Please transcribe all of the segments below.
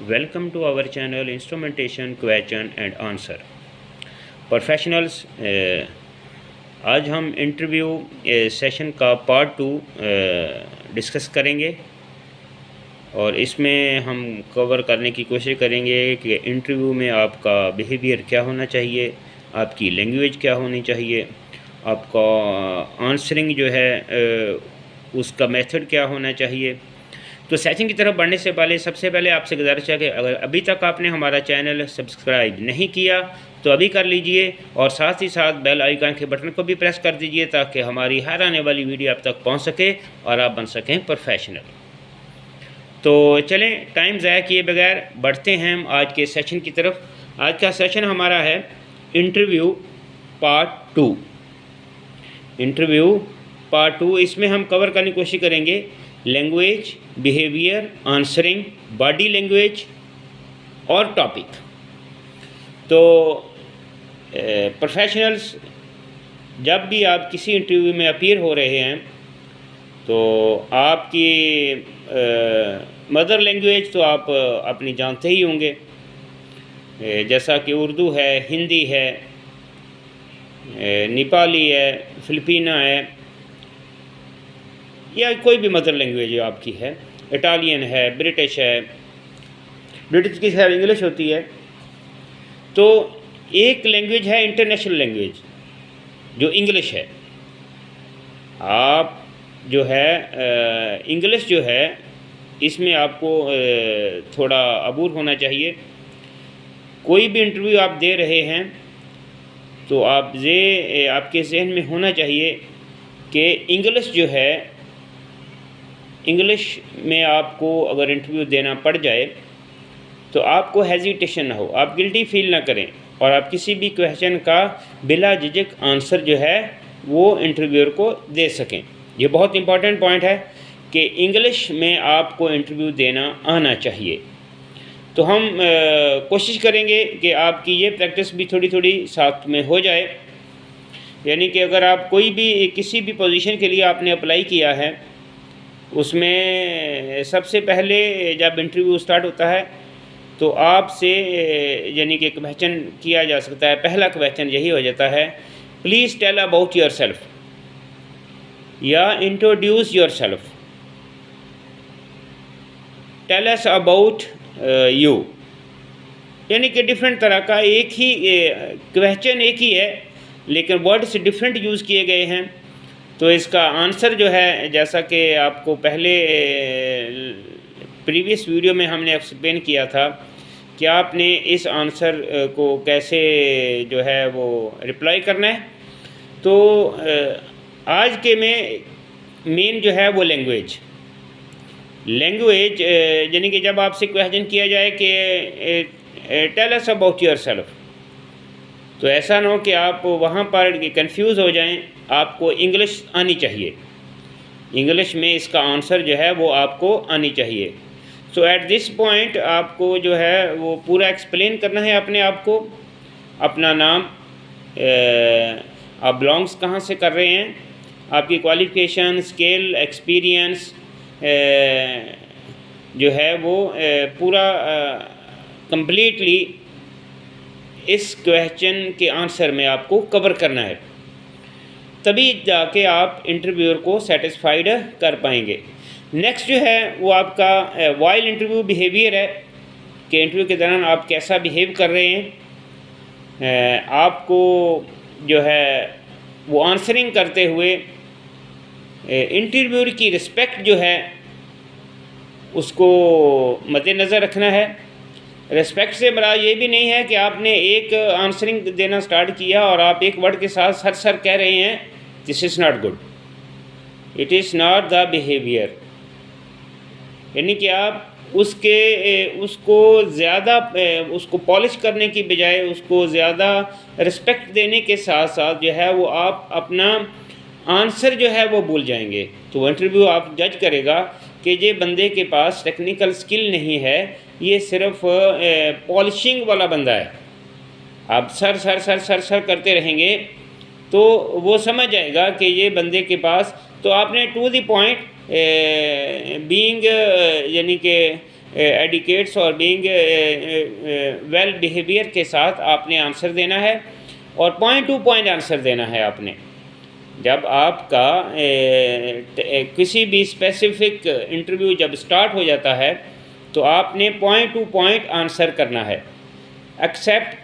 Welcome to our channel Instrumentation Question and Answer professionals. आज हम interview session का part 2 discuss करेंगे और इसमें हम कवर करने की कोशिश करेंगे कि इंटरव्यू में आपका बिहेवियर क्या होना चाहिए, आपकी लैंग्वेज क्या होनी चाहिए, आपका आंसरिंग जो है उसका मेथड क्या होना चाहिए। तो सेशन की तरफ बढ़ने से पहले सबसे पहले आपसे गुजारिश है कि अगर अभी तक आपने हमारा चैनल सब्सक्राइब नहीं किया तो अभी कर लीजिए और साथ ही साथ बेल आइकन के बटन को भी प्रेस कर दीजिए ताकि हमारी हर आने वाली वीडियो आप तक पहुंच सके और आप बन सकें प्रोफेशनल। तो चलें टाइम ज़ाया किए बगैर बढ़ते हैं हम आज के सेशन की तरफ। आज का सेशन हमारा है इंटरव्यू पार्ट 2। इंटरव्यू पार्ट 2 इसमें हम कवर करने की कोशिश करेंगे language, behaviour, answering, body language और टॉपिक। तो प्रोफेशनल्स, जब भी आप किसी इंटरव्यू में अपीयर हो रहे हैं तो आपकी मदर लैंग्वेज तो आप अपनी जानते ही होंगे, जैसा कि उर्दू है, हिंदी है, नेपाली है, फिलिपिना है या कोई भी मदर लैंग्वेज जो आपकी है, इटालियन है, ब्रिटिश है, ब्रिटिश की खैर इंग्लिश होती है। तो एक लैंग्वेज है इंटरनेशनल लैंग्वेज जो इंग्लिश है। आप जो है इंग्लिश जो है इसमें आपको थोड़ा अबूर होना चाहिए। कोई भी इंटरव्यू आप दे रहे हैं तो आपके जहन में होना चाहिए कि इंग्लिश जो है, इंग्लिश में आपको अगर इंटरव्यू देना पड़ जाए तो आपको हेजिटेशन ना हो, आप गिल्टी फील ना करें और आप किसी भी क्वेश्चन का बिला झिझक आंसर जो है वो इंटरव्यूअर को दे सकें। ये बहुत इंपॉर्टेंट पॉइंट है कि इंग्लिश में आपको इंटरव्यू देना आना चाहिए। तो हम कोशिश करेंगे कि आपकी ये प्रैक्टिस भी थोड़ी थोड़ी साथ में हो जाए। यानी कि अगर आप कोई भी किसी भी पोजीशन के लिए आपने अप्लाई किया है, उसमें सबसे पहले जब इंटरव्यू स्टार्ट होता है तो आपसे यानी कि क्वेश्चन किया जा सकता है। पहला क्वेश्चन यही हो जाता है, please tell about yourself या introduce yourself, tell us about you. यानी कि डिफरेंट तरह का एक ही क्वेश्चन एक ही है लेकिन वर्ड्स डिफरेंट यूज़ किए गए हैं। तो इसका आंसर जो है, जैसा कि आपको पहले प्रीवियस वीडियो में हमने एक्सप्लेन किया था कि आपने इस आंसर को कैसे जो है वो रिप्लाई करना है। तो आज के में मेन जो है वो लैंग्वेज यानी कि जब आपसे क्वेश्चन किया जाए कि tell us about yourself, तो ऐसा ना हो कि आप वहाँ पर कंफ्यूज हो जाएं। आपको इंग्लिश आनी चाहिए, इंग्लिश में इसका आंसर जो है वो आपको आनी चाहिए। सो एट दिस पॉइंट आपको जो है वो पूरा एक्सप्लेन करना है अपने आप को, अपना नाम, आप बिलोंग्स कहाँ से कर रहे हैं, आपकी क्वालिफिकेशन, स्किल, एक्सपीरियंस जो है वो पूरा कंप्लीटली इस क्वेश्चन के आंसर में आपको कवर करना है, तभी जाके आप इंटरव्यूअर को सेटिस्फाइड कर पाएंगे। नेक्स्ट जो है वो आपका वाइल इंटरव्यू बिहेवियर है कि इंटरव्यू के दौरान आप कैसा बिहेव कर रहे हैं। आपको जो है वो आंसरिंग करते हुए इंटरव्यूअर की रिस्पेक्ट जो है उसको मद्देनज़र रखना है। रिस्पेक्ट से बड़ा ये भी नहीं है कि आपने एक आंसरिंग देना स्टार्ट किया और आप एक वर्ड के साथ सर कह रहे हैं, this is not good, it is not the behaviour. यानी कि आप उसको पॉलिश करने की बजाय उसको ज़्यादा रिस्पेक्ट देने के साथ साथ जो है वो आप अपना आंसर जो है वो भूल जाएंगे। तो इंटरव्यू आप जज करेगा कि ये बंदे के पास टेक्निकल स्किल नहीं है, ये सिर्फ पॉलिशिंग वाला बंदा है। आप सर करते रहेंगे तो वो समझ जाएगा कि ये बंदे के पास, तो आपने टू द पॉइंट बीइंग यानी कि एडिकेट्स और बीइंग वेल बिहेवियर के साथ आपने आंसर देना है और पॉइंट टू पॉइंट आंसर देना है आपने। जब आपका किसी भी स्पेसिफिक इंटरव्यू जब स्टार्ट हो जाता है तो आपने पॉइंट टू पॉइंट आंसर करना है, एक्सेप्ट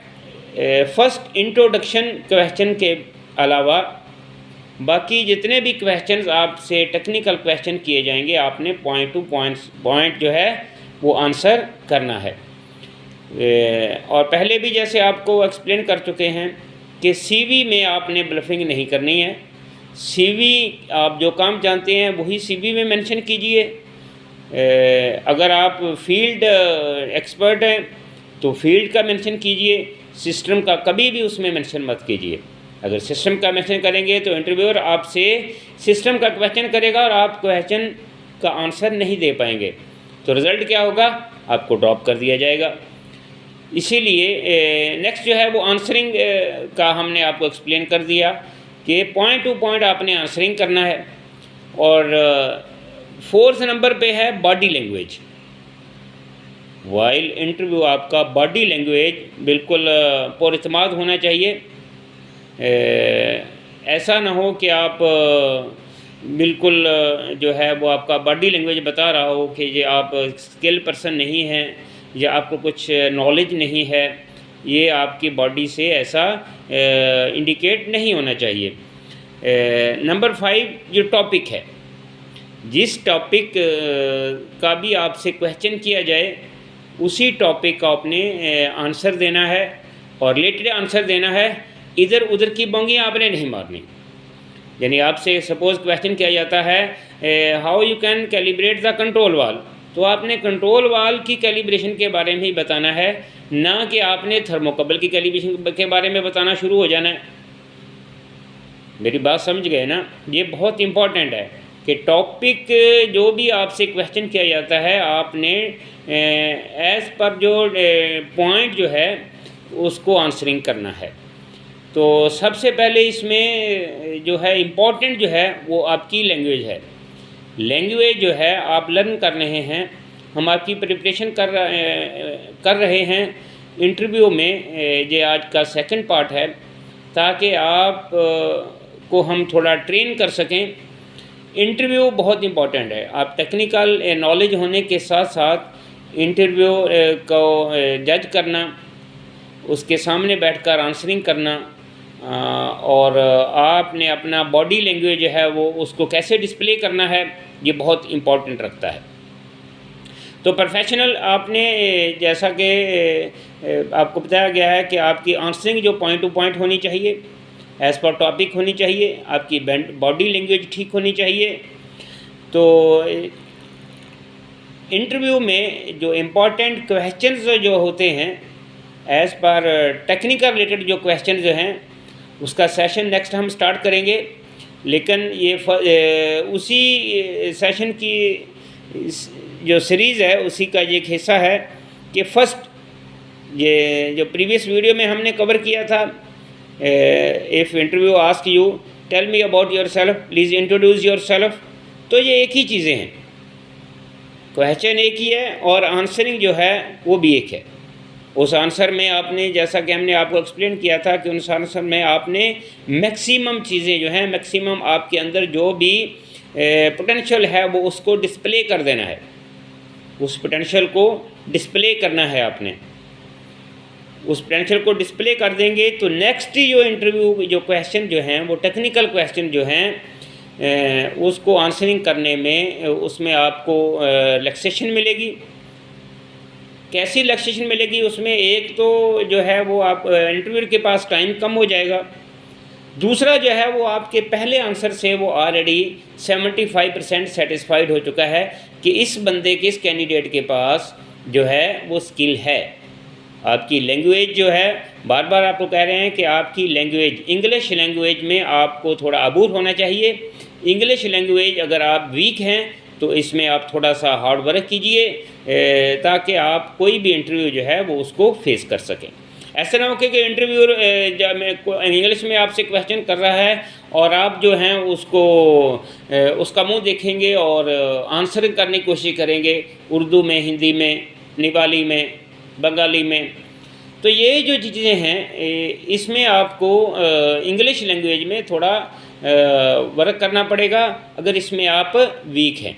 फर्स्ट इंट्रोडक्शन क्वेश्चन के अलावा बाकी जितने भी क्वेश्चंस आपसे टेक्निकल क्वेश्चन किए जाएंगे आपने पॉइंट टू पॉइंट जो है वो आंसर करना है। और पहले भी जैसे आपको एक्सप्लेन कर चुके हैं कि सीवी में आपने ब्लफिंग नहीं करनी है। सीवी आप जो काम जानते हैं वही सीवी में मेंशन कीजिए। अगर आप फील्ड एक्सपर्ट हैं तो फील्ड का मेंशन कीजिए, सिस्टम का कभी भी उसमें मेंशन मत कीजिए। अगर सिस्टम का मेंशन करेंगे तो इंटरव्यूअर आपसे सिस्टम का क्वेश्चन करेगा और आप क्वेश्चन का आंसर नहीं दे पाएंगे, तो रिज़ल्ट क्या होगा, आपको ड्रॉप कर दिया जाएगा। इसीलिए नेक्स्ट जो है वो आंसरिंग का हमने आपको एक्सप्लेन कर दिया कि पॉइंट टू पॉइंट आपने आंसरिंग करना है। और फोर्थ नंबर पे है बॉडी लैंग्वेज। वाइल इंटरव्यू आपका बॉडी लैंग्वेज बिल्कुल पुरइत्माद होना चाहिए। ऐसा ना हो कि आप बिल्कुल जो है वो आपका बॉडी लैंग्वेज बता रहा हो कि ये आप स्किल पर्सन नहीं हैं या आपको कुछ नॉलेज नहीं है, ये आपकी बॉडी से ऐसा इंडिकेट नहीं होना चाहिए। नंबर 5 जो टॉपिक है, जिस टॉपिक का भी आपसे क्वेश्चन किया जाए उसी टॉपिक का आपने आंसर देना है और रिलेटेड आंसर देना है। इधर उधर की बोंगी आपने नहीं मारनी। यानी आपसे सपोज़ क्वेश्चन किया जाता है how you can calibrate the control वाल, तो आपने कंट्रोल वाल की कैलिब्रेशन के बारे में ही बताना है, ना कि आपने थर्मोकपल की कैलिब्रेशन के बारे में बताना शुरू हो जाना है। मेरी बात समझ गए ना? ये बहुत इम्पॉर्टेंट है कि टॉपिक जो भी आपसे क्वेश्चन किया जाता है आपने एज़ पर जो पॉइंट जो है उसको आंसरिंग करना है। तो सबसे पहले इसमें जो है इम्पॉर्टेंट जो है वो आपकी लैंग्वेज है। लैंग्वेज जो है आप लर्न कर रहे हैं, हम आपकी प्रिपरेशन कर रहे हैं इंटरव्यू में। ये आज का सेकंड पार्ट है ताकि आप को हम थोड़ा ट्रेन कर सकें। इंटरव्यू बहुत इम्पॉर्टेंट है। आप टेक्निकल नॉलेज होने के साथ साथ इंटरव्यू को जज करना, उसके सामने बैठकर आंसरिंग करना और आपने अपना बॉडी लैंग्वेज जो है वो उसको कैसे डिस्प्ले करना है, ये बहुत इम्पॉर्टेंट रखता है। तो प्रोफेशनल आपने जैसा कि आपको बताया गया है कि आपकी आंसरिंग जो पॉइंट टू पॉइंट होनी चाहिए, एज़ पर टॉपिक होनी चाहिए, आपकी बॉडी लैंग्वेज ठीक होनी चाहिए। तो इंटरव्यू में जो इम्पॉर्टेंट क्वेश्चंस जो होते हैं एज़ पर टेक्निकल रिलेटेड जो क्वेश्चन जो हैं उसका सेशन नेक्स्ट हम स्टार्ट करेंगे। लेकिन ये उसी सेशन की जो सीरीज़ है उसी का एक हिस्सा है कि फ़र्स्ट ये जो प्रीवियस वीडियो में हमने कवर किया था, if interview ask you tell me about yourself, please introduce yourself, तो ये एक ही चीज़ें हैं, क्वेश्चन एक ही है और आंसरिंग जो है वो भी एक है। उस आंसर में आपने, जैसा कि हमने आपको एक्सप्लेन किया था कि उस आंसर में आपने मैक्सिमम चीज़ें जो हैं, मैक्सिमम आपके अंदर जो भी पोटेंशियल है वो उसको डिस्प्ले कर देना है, उस पोटेंशियल को डिस्प्ले करना है आपने। उस पोटेंशियल को डिस्प्ले कर देंगे तो नेक्स्ट जो इंटरव्यू जो क्वेश्चन जो हैं वो टेक्निकल क्वेश्चन जो हैं उसको आंसरिंग करने में उसमें आपको रिलैक्सेशन मिलेगी। कैसी रिलैक्सेशन मिलेगी उसमें? एक तो जो है वो आप इंटरव्यूअर के पास टाइम कम हो जाएगा, दूसरा जो है वो आपके पहले आंसर से वो ऑलरेडी 75% सेटिस्फाइड हो चुका है कि इस बंदे के, इस कैंडिडेट के पास जो है वो स्किल है। आपकी लैंग्वेज जो है, बार बार आपको कह रहे हैं कि आपकी लैंग्वेज, इंग्लिश लैंग्वेज में आपको थोड़ा अबूर होना चाहिए। इंग्लिश लैंग्वेज अगर आप वीक हैं तो इसमें आप थोड़ा सा हार्ड वर्क कीजिए ताकि आप कोई भी इंटरव्यू जो है वो उसको फेस कर सकें। ऐसा ना हो कि इंटरव्यूअर जब इंग्लिश में आपसे क्वेश्चन कर रहा है और आप जो हैं उसको उसका मुंह देखेंगे और आंसर करने की कोशिश करेंगे उर्दू में, हिंदी में, नेपाली में, बंगाली में। तो ये जो चीज़ें हैं इसमें आपको इंग्लिश लैंग्वेज में थोड़ा वर्क करना पड़ेगा अगर इसमें आप वीक हैं।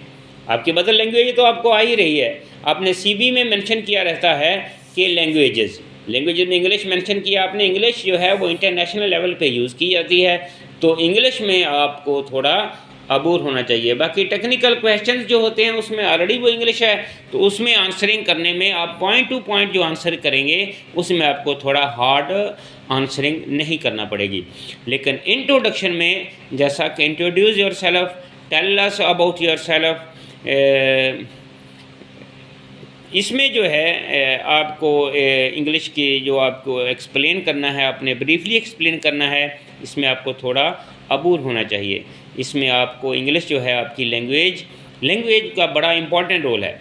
आपकी मदर लैंग्वेज तो आपको आ ही रही है, आपने सीवी में मेंशन किया रहता है कि लैंग्वेजेस में इंग्लिश मेंशन किया आपने। इंग्लिश जो है वो इंटरनेशनल लेवल पे यूज़ की जाती है, तो इंग्लिश में आपको थोड़ा अबूर होना चाहिए। बाकी टेक्निकल क्वेश्चंस जो होते हैं उसमें ऑलरेडी वो इंग्लिश है, तो उसमें आंसरिंग करने में आप पॉइंट टू पॉइंट जो आंसर करेंगे उसमें आपको थोड़ा हार्ड आंसरिंग नहीं करना पड़ेगी। लेकिन इंट्रोडक्शन में जैसा कि introduce yourself, tell us about yourself, इसमें जो है आपको इंग्लिश की जो आपको एक्सप्लेन करना है, आपने ब्रीफली एक्सप्लेन करना है, इसमें आपको थोड़ा अबूर होना चाहिए। इसमें आपको इंग्लिश जो है आपकी लैंग्वेज का बड़ा इम्पॉर्टेंट रोल है।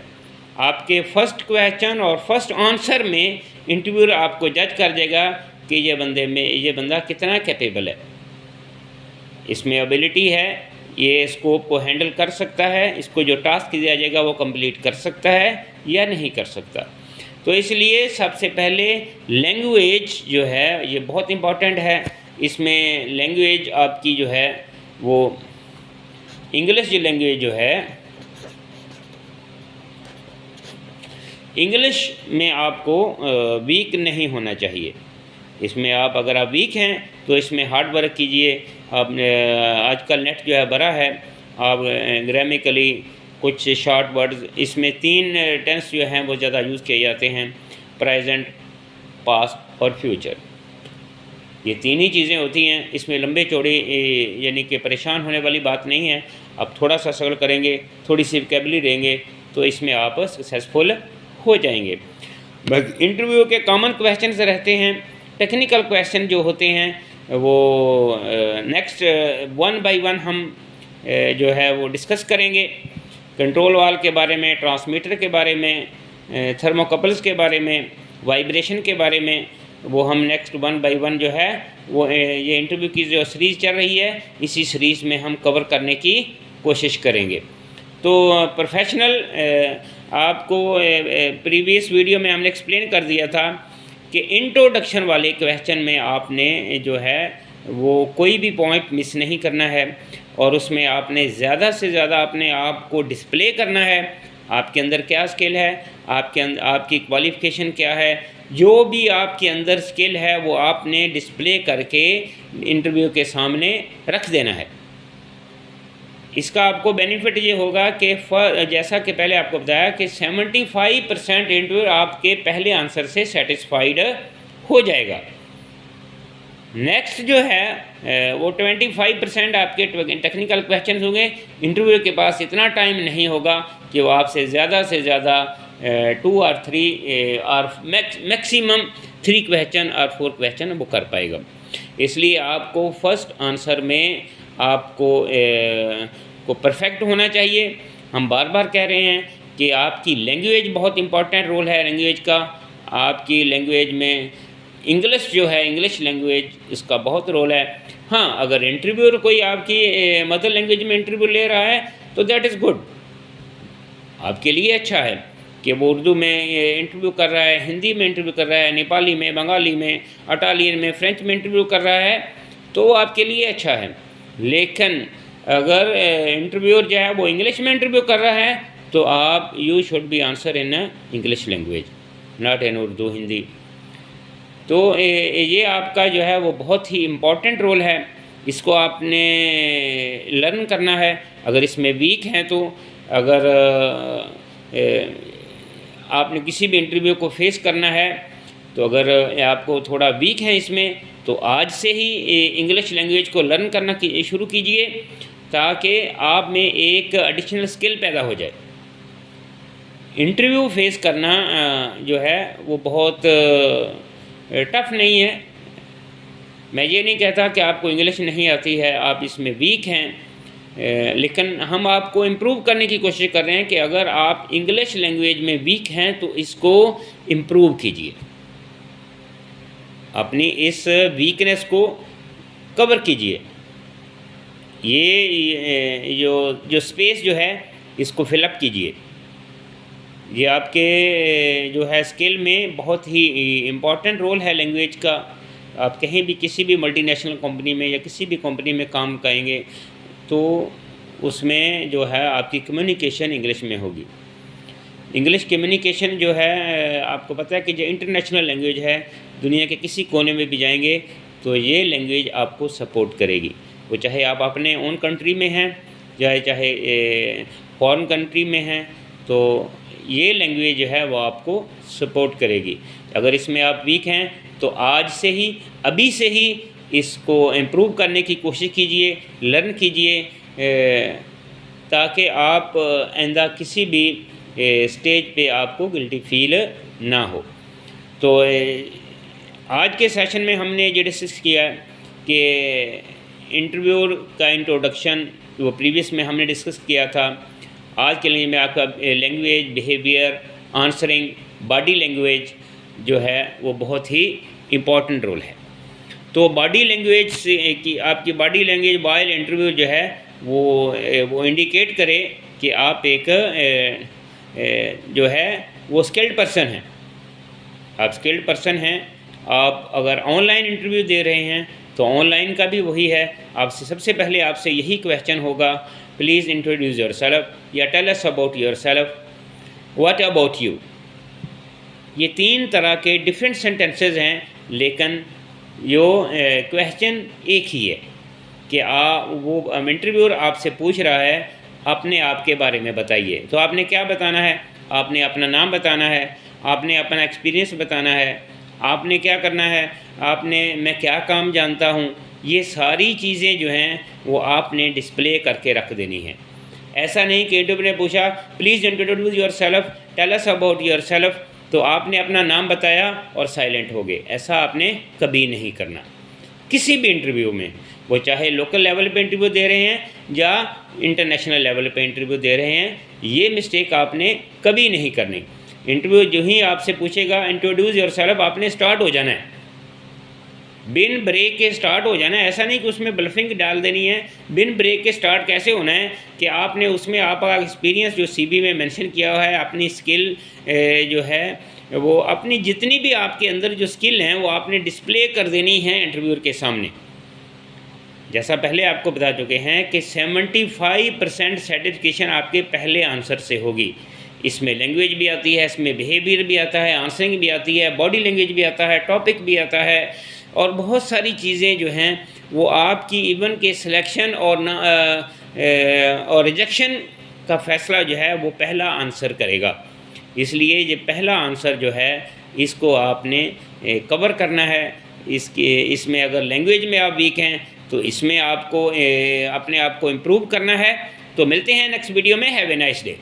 आपके फर्स्ट क्वेश्चन और फर्स्ट आंसर में इंटरव्यूअर आपको जज कर देगा कि ये बंदा कितना कैपेबल है, इसमें एबिलिटी है, ये स्कोप को हैंडल कर सकता है, इसको जो टास्क दिया जाएगा वो कंप्लीट कर सकता है या नहीं कर सकता। तो इसलिए सबसे पहले लैंग्वेज जो है ये बहुत इम्पॉर्टेंट है। इसमें लैंग्वेज आपकी जो है वो इंग्लिश जो लैंग्वेज जो है, इंग्लिश में आपको वीक नहीं होना चाहिए। इसमें आप अगर आप वीक हैं तो इसमें हार्ड वर्क कीजिए। आप आजकल नेट जो है बड़ा है, आप ग्रामेटिकली कुछ शॉर्ट वर्ड्स, इसमें 3 टेंस जो हैं वो ज़्यादा यूज़ किए जाते हैं, प्रेजेंट, पास्ट और फ्यूचर। ये 3 ही चीज़ें होती हैं। इसमें लंबे चौड़े यानी कि परेशान होने वाली बात नहीं है। आप थोड़ा सा स्ट्रगल करेंगे, थोड़ी सी वोकैबुलरी देंगे तो इसमें आप सक्सेसफुल हो जाएंगे। बस इंटरव्यू के कॉमन क्वेश्चंस रहते हैं। टेक्निकल क्वेश्चन जो होते हैं वो नेक्स्ट 1 बाय 1 हम जो है वो डिस्कस करेंगे। कंट्रोल वाल के बारे में, ट्रांसमीटर के बारे में, थर्मोकपल्स के बारे में, वाइब्रेशन के बारे में, वो हम नेक्स्ट 1 बाय 1 जो है वो ये इंटरव्यू की जो सीरीज़ चल रही है इसी सीरीज़ में हम कवर करने की कोशिश करेंगे। तो प्रोफेशनल आपको प्रीवियस वीडियो में हमने एक्सप्लेन कर दिया था कि इंट्रोडक्शन वाले क्वेश्चन में आपने जो है वो कोई भी पॉइंट मिस नहीं करना है और उसमें आपने ज़्यादा से ज़्यादा अपने आप को डिस्प्ले करना है। आपके अंदर क्या स्किल है, आपकी क्वालिफ़िकेशन क्या है, जो भी आपके अंदर स्किल है वो आपने डिस्प्ले करके इंटरव्यू के सामने रख देना है। इसका आपको बेनिफिट ये होगा कि जैसा कि पहले आपको बताया कि 75% इंटरव्यू आपके पहले आंसर से सेटिस्फाइड हो जाएगा। नेक्स्ट जो है वो 25% आपके टेक्निकल क्वेश्चन होंगे। इंटरव्यू के पास इतना टाइम नहीं होगा कि वो आपसे ज़्यादा से ज़्यादा 2 और 3 और मैक्सिमम 3 क्वेश्चन और 4 क्वेश्चन वो कर पाएगा। इसलिए आपको फर्स्ट आंसर में आपको को परफेक्ट होना चाहिए। हम बार बार कह रहे हैं कि आपकी लैंग्वेज बहुत इम्पॉर्टेंट रोल है लैंग्वेज का। आपकी लैंग्वेज में इंग्लिश जो है, इंग्लिश लैंग्वेज, इसका बहुत रोल है। हाँ, अगर इंटरव्यूअर कोई आपकी मदर लैंग्वेज में इंटरव्यू ले रहा है तो दैट इज़ गुड, आपके लिए अच्छा है कि वो उर्दू में इंटरव्यू कर रहा है, हिंदी में इंटरव्यू कर रहा है, नेपाली में, बंगाली में, इटालियन में, फ्रेंच में इंटरव्यू कर रहा है तो आपके लिए अच्छा है। लेकिन अगर इंटरव्यूअर जो है वो इंग्लिश में इंटरव्यू कर रहा है तो आप you should be answer in English language, not in Urdu, Hindi. तो ये आपका जो है वो बहुत ही इम्पॉर्टेंट रोल है, इसको आपने लर्न करना है। अगर इसमें वीक हैं तो अगर आपने किसी भी इंटरव्यू को फेस करना है तो अगर आपको थोड़ा वीक है इसमें तो आज से ही इंग्लिश लैंग्वेज को लर्न करना शुरू कीजिए ताकि आप में एक एडिशनल स्किल पैदा हो जाए। इंटरव्यू फेस करना जो है वो बहुत टफ़ नहीं है। मैं ये नहीं कहता कि आपको इंग्लिश नहीं आती है, आप इसमें वीक हैं, लेकिन हम आपको इम्प्रूव करने की कोशिश कर रहे हैं कि अगर आप इंग्लिश लैंग्वेज में वीक हैं तो इसको इम्प्रूव कीजिए। अपनी इस वीकनेस को कवर कीजिए। ये जो स्पेस जो है इसको फिलअप कीजिए। ये आपके जो है स्किल में बहुत ही इम्पॉर्टेंट रोल है लैंग्वेज का। आप कहीं भी किसी भी मल्टीनेशनल कंपनी में या किसी भी कंपनी में काम करेंगे तो उसमें जो है आपकी कम्युनिकेशन इंग्लिश में होगी। इंग्लिश कम्युनिकेशन जो है आपको पता है कि जो इंटरनेशनल लैंग्वेज है, दुनिया के किसी कोने में भी जाएंगे तो ये लैंग्वेज आपको सपोर्ट करेगी। वो चाहे आप अपने ओन कंट्री में हैं चाहे फॉरेन कंट्री में हैं, तो ये लैंग्वेज जो है वो आपको सपोर्ट करेगी। अगर इसमें आप वीक हैं तो आज से ही, अभी से ही इसको इम्प्रूव करने की कोशिश कीजिए, लर्न कीजिए, ताकि आप आइंदा किसी भी स्टेज पे आपको गिल्टी फील ना हो। तो आज के सेशन में हमने ये डिस्कस किया कि इंटरव्यू का इंट्रोडक्शन वो प्रीवियस में हमने डिस्कस किया था। आज के लिए मैं आपका language, behaviour, answering, body language जो है वो बहुत ही इम्पॉर्टेंट रोल है। तो बॉडी लैंग्वेज से कि आपकी बॉडी लैंग्वेज वाइल इंटरव्यू जो है वो इंडिकेट करे कि आप एक जो है वो स्किल्ड पर्सन हैं। आप स्किल्ड पर्सन हैं। आप अगर ऑनलाइन इंटरव्यू दे रहे हैं तो ऑनलाइन का भी वही है। आपसे सबसे पहले आपसे यही क्वेश्चन होगा, प्लीज़ इंट्रोड्यूस योर सेल्फ या tell us about yourself, what about you. ये 3 तरह के डिफरेंट सेंटेंसेस हैं, लेकिन यो क्वेश्चन एक ही है कि वो इंटरव्यूअर आपसे पूछ रहा है अपने आप के बारे में बताइए। तो आपने क्या बताना है? आपने अपना नाम बताना है, आपने अपना एक्सपीरियंस बताना है, आपने क्या करना है, आपने मैं क्या काम जानता हूँ, ये सारी चीज़ें जो हैं वो आपने डिस्प्ले करके रख देनी है। ऐसा नहीं कि इंटरव्यू ने पूछा please introduce yourself, tell us about yourself, तो आपने अपना नाम बताया और साइलेंट हो गए। ऐसा आपने कभी नहीं करना किसी भी इंटरव्यू में, वो चाहे लोकल लेवल पे इंटरव्यू दे रहे हैं या इंटरनेशनल लेवल पे इंटरव्यू दे रहे हैं। ये मिस्टेक आपने कभी नहीं करनी। इंटरव्यू जो ही आपसे पूछेगा इंट्रोड्यूस योर सेल्फ, आपने स्टार्ट हो जाना है, बिन ब्रेक के स्टार्ट हो जाना है। ऐसा नहीं कि उसमें ब्लफिंग डाल देनी है। बिन ब्रेक के स्टार्ट कैसे होना है कि आपने उसमें आपका एक्सपीरियंस जो सीवी में मेंशन किया हुआ है, अपनी स्किल जो है वो अपनी जितनी भी आपके अंदर जो स्किल हैं वो आपने डिस्प्ले कर देनी है इंटरव्यूअर के सामने। जैसा पहले आपको बता चुके हैं कि 75% सेटिस्फिकेशन आपके पहले आंसर से होगी। इसमें लैंग्वेज भी आती है, इसमें बिहेवियर भी आता है, आंसरिंग भी आती है, बॉडी लैंग्वेज भी आता है, टॉपिक भी आता है, और बहुत सारी चीज़ें जो हैं वो आपकी इवन के सिलेक्शन और रिजेक्शन का फ़ैसला जो है वो पहला आंसर करेगा। इसलिए ये पहला आंसर जो है इसको आपने कवर करना है। इसमें अगर लैंग्वेज में आप वीक हैं तो इसमें आपको अपने आप को इम्प्रूव करना है। तो मिलते हैं नेक्स्ट वीडियो में। Have a nice day.